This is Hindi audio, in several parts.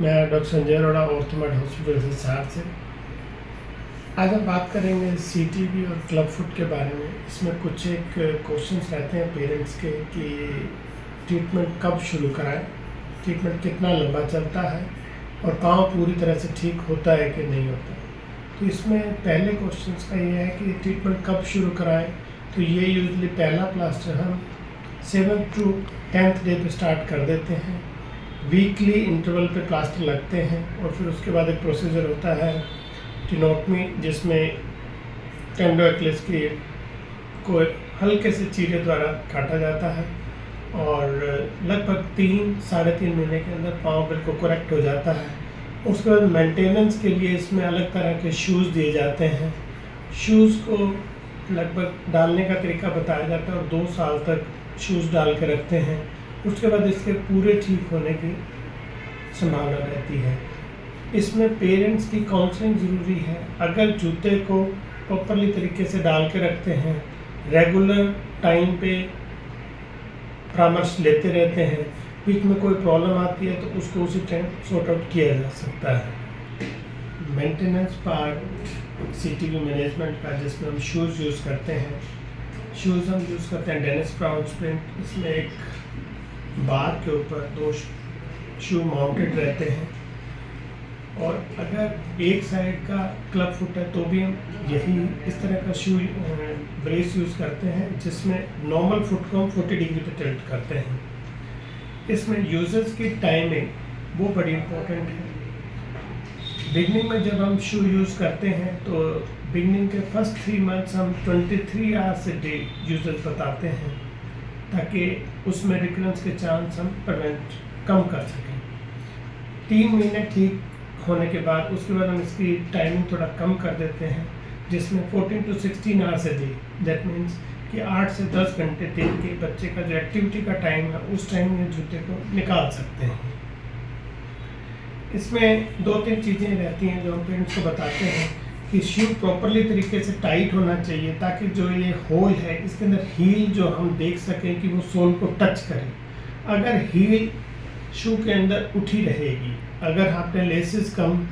मैं doctor Sanjay Arora Orthomed hospital से सार से। आज हम बात करेंगे सीटीबी और क्लब फुट के बारे में। इसमें कुछ एक क्वेश्चंस रहते हैं पेरेंट्स के कि ट्रीटमेंट कब शुरू कराएं, ट्रीटमेंट कितना लंबा चलता है और पाँव पूरी तरह से ठीक होता है कि नहीं होता। तो इसमें पहले क्वेश्चंस का ये है कि ट्रीटमेंट कब शुरू कराएं। तो ये यूजली पहला प्लास्टर हम 7th to 10th डे पे स्टार्ट कर देते हैं। वीकली इंटरवल पे प्लास्टर लगते हैं और फिर उसके बाद एक प्रोसीजर होता है टिनोटमी, जिसमें टेंडो एक्लेस की को हल्के से चीरे द्वारा काटा जाता है और लगभग 3-3.5 महीने के अंदर पाँव बिल्कुल करेक्ट हो जाता है। उसके बाद मेंटेनेंस के लिए इसमें अलग तरह के शूज़ दिए जाते हैं। शूज़ को लगभग डालने का तरीका बताया जाता है और 2 साल तक शूज़ डाल के रखते हैं। उसके बाद इसके पूरे ठीक होने की संभावना रहती है। इसमें पेरेंट्स की काउंसलिंग ज़रूरी है। अगर जूते को प्रॉपरली तरीके से डाल के रखते हैं, रेगुलर टाइम पे परामर्श लेते रहते हैं, बीच में कोई प्रॉब्लम आती है तो उसको उसी टाइम सॉर्ट आउट किया जा सकता है। मेंटेनेंस पार्ट सीटीबी मैनेजमेंट का, जिसमें हम शूज़ यूज़ करते हैं। शूज़ हम यूज़ करते हैं डेनिस ब्राउन स्प्रिंट। इसमें एक बार के ऊपर 2 शू माउंटेड रहते हैं और अगर एक साइड का क्लब फुट है तो भी हम यही इस तरह का शू ब्रेस यूज़ करते हैं, जिसमें नॉर्मल फुट को हम 40 डिग्री पे टिल्ट करते हैं। इसमें यूजर्स की टाइमिंग वो बड़ी इम्पोर्टेंट है। बिगनिंग में जब हम शू यूज़ करते हैं तो बिगनिंग के फर्स्ट 3 मंथ्स हम 23 आवर्स ए डे यूजर्स बताते हैं, ताकि उसमें रिकरेंस के चांस हम कम कर सकें। 3 महीने ठीक होने के बाद उसके बाद हम इसकी टाइमिंग थोड़ा कम कर देते हैं, जिसमें 14 to 16 hours a day. That means कि 8 से 10 घंटे दिन के बच्चे का जो एक्टिविटी का टाइम है उस टाइम में जूते को निकाल सकते हैं। इसमें 2-3 चीज़ें रहती हैं जो हम पेरेंट्स को बताते हैं कि शू प्रॉपरली तरीके से टाइट होना चाहिए, ताकि जो ये होल है इसके अंदर हील जो हम देख सकें कि वो सोल को टच करे। अगर हील शू के अंदर उठी रहेगी, अगर आपने लेसेस कम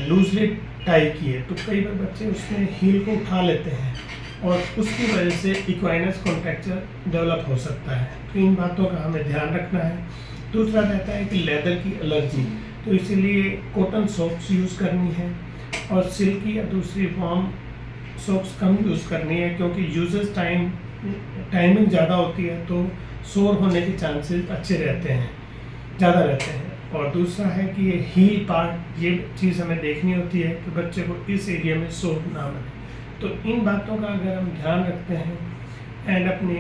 लूजली टाई किए तो कई बार बच्चे उसमें हील को उठा लेते हैं और उसकी वजह से इक्वाइनस कॉन्ट्रैक्चर डेवलप हो सकता है। तो इन बातों का हमें ध्यान रखना है। दूसरा रहता है कि लेदर की एलर्जी, तो इसीलिए कॉटन सॉक्स यूज़ करनी है और सिल्की या दूसरी वार्म सॉक्स कम यूज़ करनी है, क्योंकि यूजर्स टाइमिंग ज़्यादा होती है तो सोर होने के चांसेस अच्छे रहते हैं, ज़्यादा रहते हैं। और दूसरा है कि ये हील पार्ट, ये चीज़ हमें देखनी होती है कि बच्चे को इस एरिया में सोर ना बने। तो इन बातों का अगर हम ध्यान रखते हैं एंड अपनी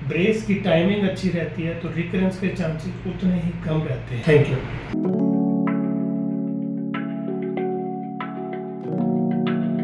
ब्रेस की टाइमिंग अच्छी रहती है तो रिकरेंस के चांसेस उतने ही कम रहते हैं। Thank you.